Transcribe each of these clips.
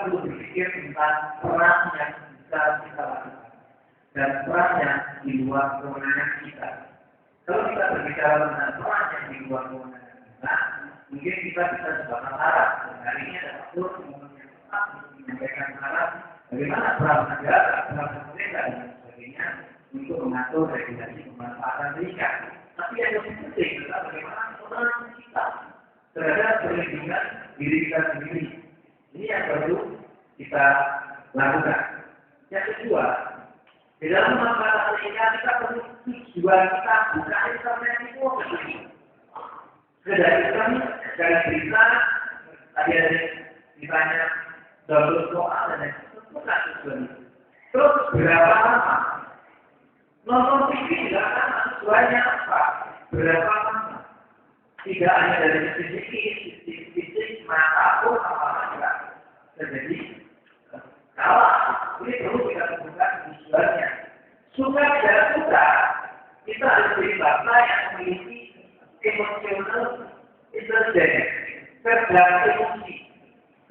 perlu berpikir tentang peran yang bisa kita lakukan dan peran yang di luar kewenangan kita. Kalau kita berbicara tentang peran yang di luar kewenangan kita, mungkin kita bisa sebagai arah. Hari ini ada atur momen yang tepat untuk menyampaikan arah bagaimana peran negara, peran pemerintah dan sebagainya untuk mengatur regulasi pemanfaatan riset. Tapi yang lebih penting adalah bagaimana peran kita terhadap perlindungan diri kita sendiri. Ini yang perlu kita lakukan. Yang kedua, di dalam pemanfaatan riset kita perlu tujuan kita bukan internet itu begini. Dari berita tadi ada ditanya download soal dan tentukan tujuan itu. Terus berapa lama? Nonton TV juga sama tujuannya apa? Berapa lama? Tidak hanya dari sisi fisik, mata pun apa juga terjadi. Kalau ini perlu kita tentukan tujuannya. Suka tidak suka, kita harus beri bangsa yang memiliki emosional intelligence, cerdas emosi.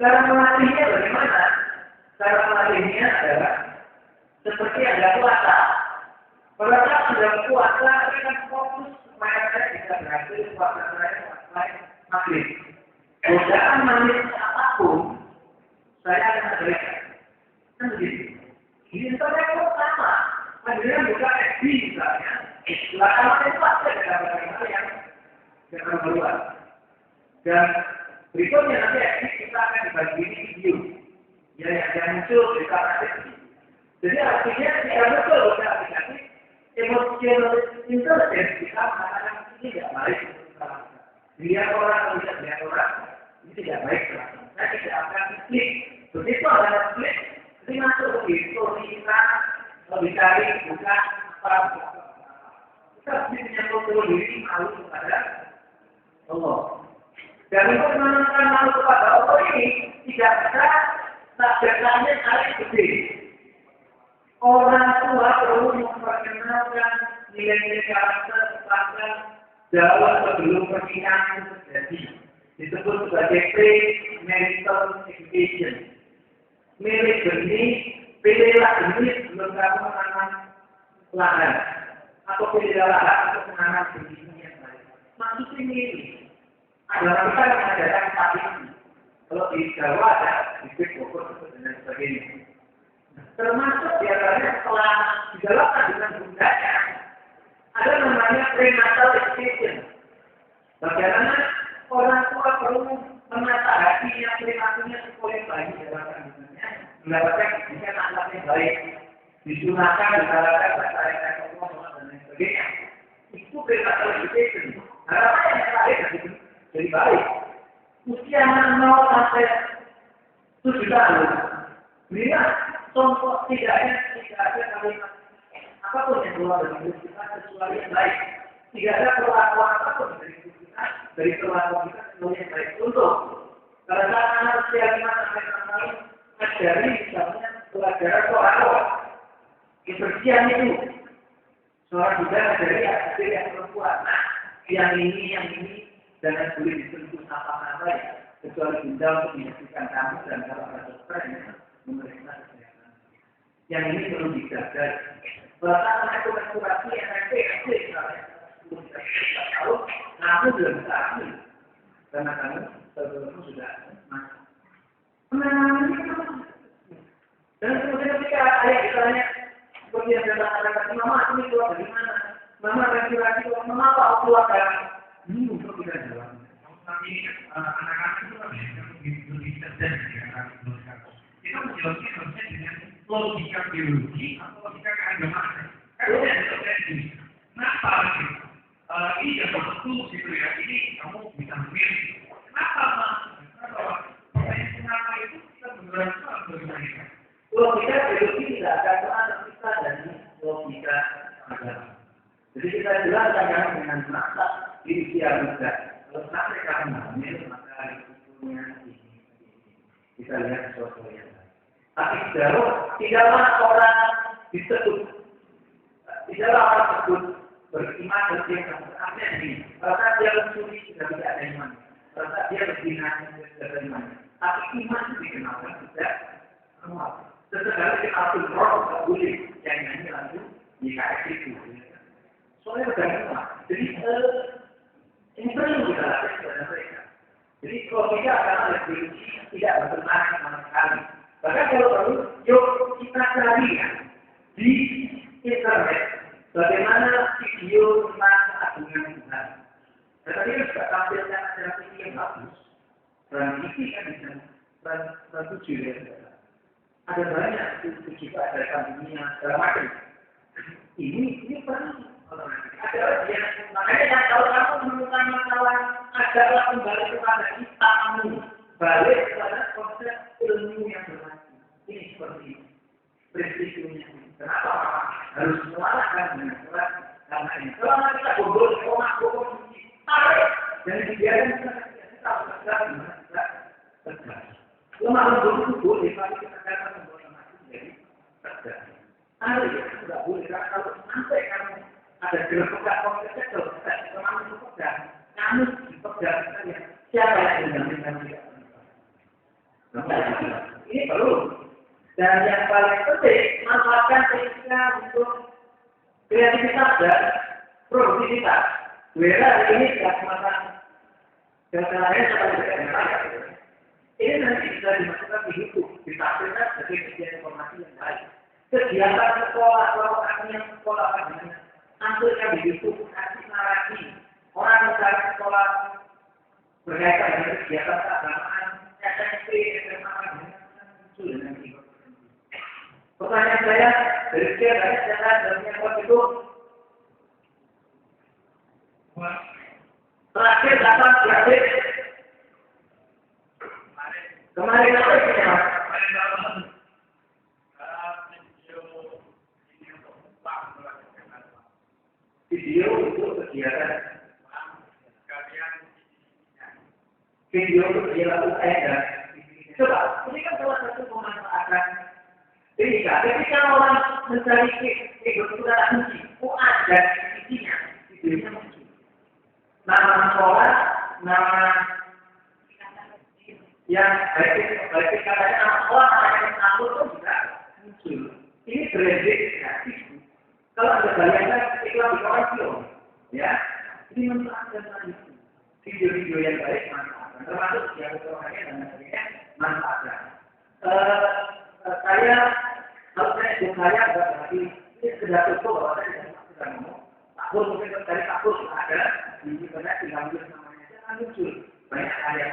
Cara melatihnya bagaimana? Cara melatihnya adalah seperti ada puasa. Pada saat sudah puasa, kita kan fokus supaya saya bisa berhasil puasa saya sampai maghrib. Godaan manis apapun, saya akan berikan. Kan begitu. Ini saya pun sama. Kemudian juga FB misalnya. Belakangan itu pasti ada bagaimana yang jangan keluar. Dan berikutnya nanti kita akan dibagi video yang muncul di aplikasi. Jadi artinya tidak betul pada aplikasi emosional intelligence kita mengatakan ini tidak baik. Dia orang atau tidak dia orang ini tidak baik. Saya tidak akan klik. Begitu ada klik, ini masuk ke situ kita lebih cari bukan apa. Kita punya kontrol diri malu kepada Allah. Dan untuk menentukan malu kepada Allah ini tidak bisa tabiatnya saling gede. Orang tua perlu memperkenalkan nilai-nilai karakter bahkan jauh sebelum pernikahan terjadi. Disebut sebagai pre-marital education. Milih benih, pilihlah benih sebelum kamu menanam lahan. Atau pilihlah lahan untuk menanam benih yang baik. Maksudnya milih. Adalah kita yang mengajarkan sapi ini. Kalau di Jawa ada bibit bogor dan sebagainya. Termasuk biasanya setelah dijalankan dengan budaya, ada namanya prenatal education. Bagaimana orang tua perlu menata hatinya, perilakunya supaya bayi dalam kandungannya mendapatkan pendidikan anak yang baik, disunahkan, disalahkan, bahasa yang dan lain sebagainya. Itu prenatal education. Harapannya yang terakhir jadi baik. Usia 0 sampai 7 tahun. Lihat contoh tidak ada kalimat apapun yang keluar dari mulut kita kecuali yang baik. Tidak ada perlakuan apapun dari mulut kita, dari perlakuan kita kecuali yang baik. Contoh, pada saat anak usia 5 sampai 6 tahun ajari misalnya pelajaran soal kebersihan itu. Soal juga ajari adik yang perempuan. Nah, yang ini jangan boleh disentuh apa-apa ya, kecuali benda untuk menyaksikan kamu dan kalau ada dokter yang memeriksa kesehatan. Yang ini perlu dijaga. Bahkan itu mensurasi SMP, misalnya, belum bisa tahu, kamu belum tahu, karena kamu sebelumnya sudah masuk. Dan kemudian ketika ayah ditanya, seperti yang saya katakan, mama ini keluar dari mana? Mama laki-laki, mama apa keluar dari untuk kita jawab. Tapi anak-anak itu kan lebih cerdas ya. Kita menjawabnya harusnya dengan logika biologi atau logika keagamaan. Kalau yang terjadi, kenapa ini jatuh betul gitu ya? Ini kamu bisa memilih. Kenapa mas? Karena pertanyaan kenapa itu kita benar-benar berbeda. Logika biologi tidak akan pernah kita dari logika agama. Jadi kita jelaskan dengan masa di usia muda. Kalau sampai kamu hamil, maka risikonya ini. Kita lihat sesuatu yang lain. Tapi tidaklah orang disebut, tidaklah orang disebut beriman berjaya. Artinya ini, kalau dia mencuri sudah tidak ada iman. Kalau dia berzina sudah tidak ada iman. Tapi iman itu dikenalkan tidak Sesekali kita atur roh, nggak boleh. Yang nyanyi langsung di KS itu. Soalnya udah semua. Jadi ini perlu kita lakukan kepada mereka. Jadi kalau kita akan lebih tidak bertentangan sama sekali. Bahkan kalau perlu, yuk kita cari ya, di internet bagaimana video tentang keagungan Tuhan. Tetapi kan juga tampilkan acara TV yang bagus. Dan TV kan bisa bantu juga. Ada banyak itu juga ada kambingnya segala macam. Ini perlu. Ada yang makanya kalau kamu menemukan masalah adalah kembali kepada kita kamu balik kepada konsep ilmu yang berlaku. Ini seperti ini. Prinsipnya. Kenapa harus mengalahkan dengan keras? Karena ini. Kalau kita bodoh, tarik dan dibiarkan kita tegas. Lemah lembut itu boleh, tapi kita katakan membuat mati jadi tegas. Tarik tidak boleh karena kalau sampai kamu ada gerak konsepnya kalau kamu dipegang, kamu dipegang saja. Siapa yang mendampingkan dia? Ini perlu. Dan yang paling penting manfaatkan ketika untuk kreativitas dan produktivitas. Beda ini tidak semata lain seperti ini nanti bisa dimasukkan di YouTube, ditampilkan sebagai media informasi yang baik. Kegiatan sekolah, yang sekolah dengan tampilkan di YouTube, kasih narasi orang mencari sekolah berkaitan dengan kegiatan keagamaan, SMP, SMA, muncul dengan itu. Pertanyaan saya dari sekian banyak jalan dan yang itu. Terakhir datang gratis. Kemarin apa sih ya? Video untuk kegiatan. Video untuk kegiatan saya. Coba, ini kan salah satu pemanfaatan. Ketika orang mencari kebetulan kunci, ada isinya, videonya muncul. Nama sekolah, nama yang baik katanya nama sekolah, nama yang akun pun juga muncul. Ini branding kreatif. Kalau Anda bayangkan iklan di radio, ya, ini manfaatkan itu. Video-video yang baik manfaatkan, termasuk yang berkaitan dan sebagainya manfaatkan. Kalau saya berarti ini sudah cukup bahwa saya sudah ngomong. Takut mungkin dari takut ada di internet tinggal tulis namanya jangan muncul banyak karya.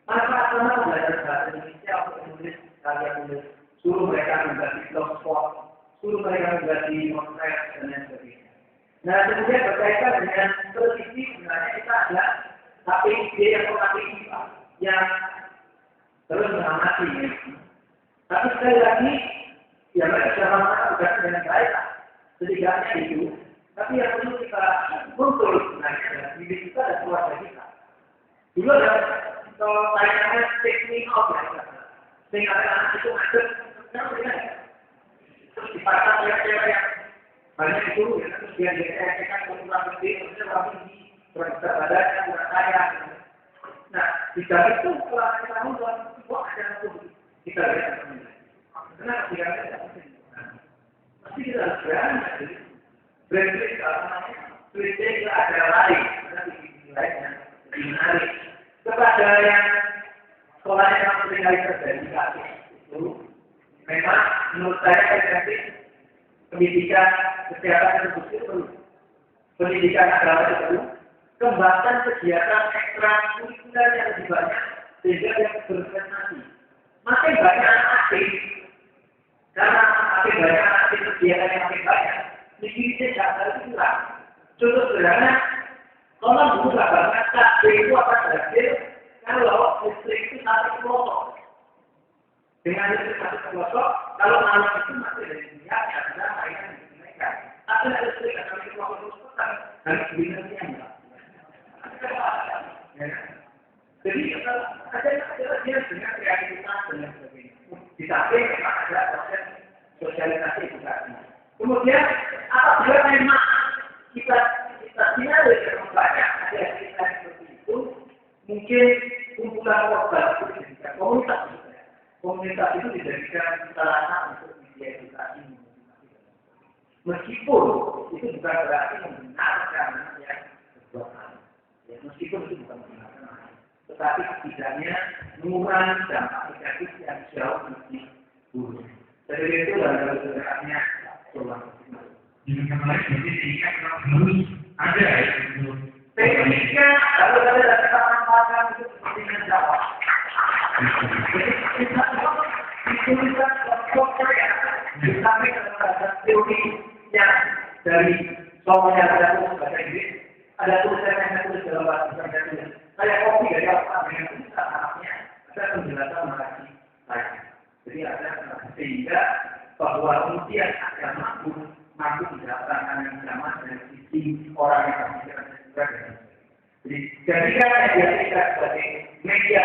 Manfaat sama belajar bahasa Indonesia untuk menulis karya tulis, suruh mereka menjadi blogspot, suruh mereka menjadi potret dan lain sebagainya. Nah kemudian berkaitan dengan televisi sebenarnya kita ada KPID atau KPI yang terus mengamati. Tapi sekali lagi ya mereka sudah melakukan tugas dengan baik, setidaknya itu. Tapi yang perlu kita muncul sebenarnya diri kita dan keluarga kita. Dulu ada tayangan teknik ya, sehingga anak itu masuk, terus dipasang cewek-cewek yang banyak itu, terus dia dikatakan kurang gede, terusnya orang tinggi, kurang besar badannya, kurang kaya. Nah, di dalam itu kalau kita nonton, kok ada satu kita lihat. Kenapa tidak ada? Pasti kita harus berani. Berarti kalau namanya kritik ada lain, ada di lainnya lebih menarik. Kepada yang sekolahnya yang tinggal terjadi itu, memang menurut saya kritik pendidikan kesehatan itu perlu, pendidikan agama itu perlu, kembangkan kegiatan ekstra kurikuler yang lebih banyak sehingga yang berprestasi. Makin banyak anak aktif, karena makin banyak anak aktif kegiatan yang makin banyak. Dikirinya jangan kurang. Contoh sederhana, kalau dulu kabarnya KB itu akan berhasil kalau listrik itu satu pelosok. Dengan listrik satu pelosok, kalau malam itu masih dari dunia, ada mainan yang dinaikkan. Tapi listrik akan di pelosok harus dibinanya enggak. Jadi ada dia dengan kreativitas dan sebagainya. Di samping memang ada proses sosialisasi edukasi. Kemudian apabila memang kita tidak lebih banyak ada aktivitas seperti itu, mungkin kumpulan korban itu dijadikan komunitas juga. komunitas itu dijadikan sarana untuk media edukasi. Meskipun itu bukan berarti membenarkan yang berbuat salah. Ya, meskipun itu bukan membenarkan, tetapi setidaknya mengurangi dampak negatif yang jauh lebih buruk. Jadi itu adalah sebenarnya soal. Dengan kata lain, berarti sehingga harus ada itu. Tekniknya kalau ada kesempatan itu seperti menjawab. Jadi kita dituliskan software ya, tapi ada teori yang dari software ada tulis bahasa Inggris, ada tulisan yang tulis dalam bahasa Indonesia. Saya copy dari apa dengan tulisan Arabnya, ada penjelasan lagi lagi. Jadi ada sehingga bahwa kemudian agama mampu didapatkan yang sama dari sisi orang yang berpikiran juga. Jadi jadikan media kita sebagai media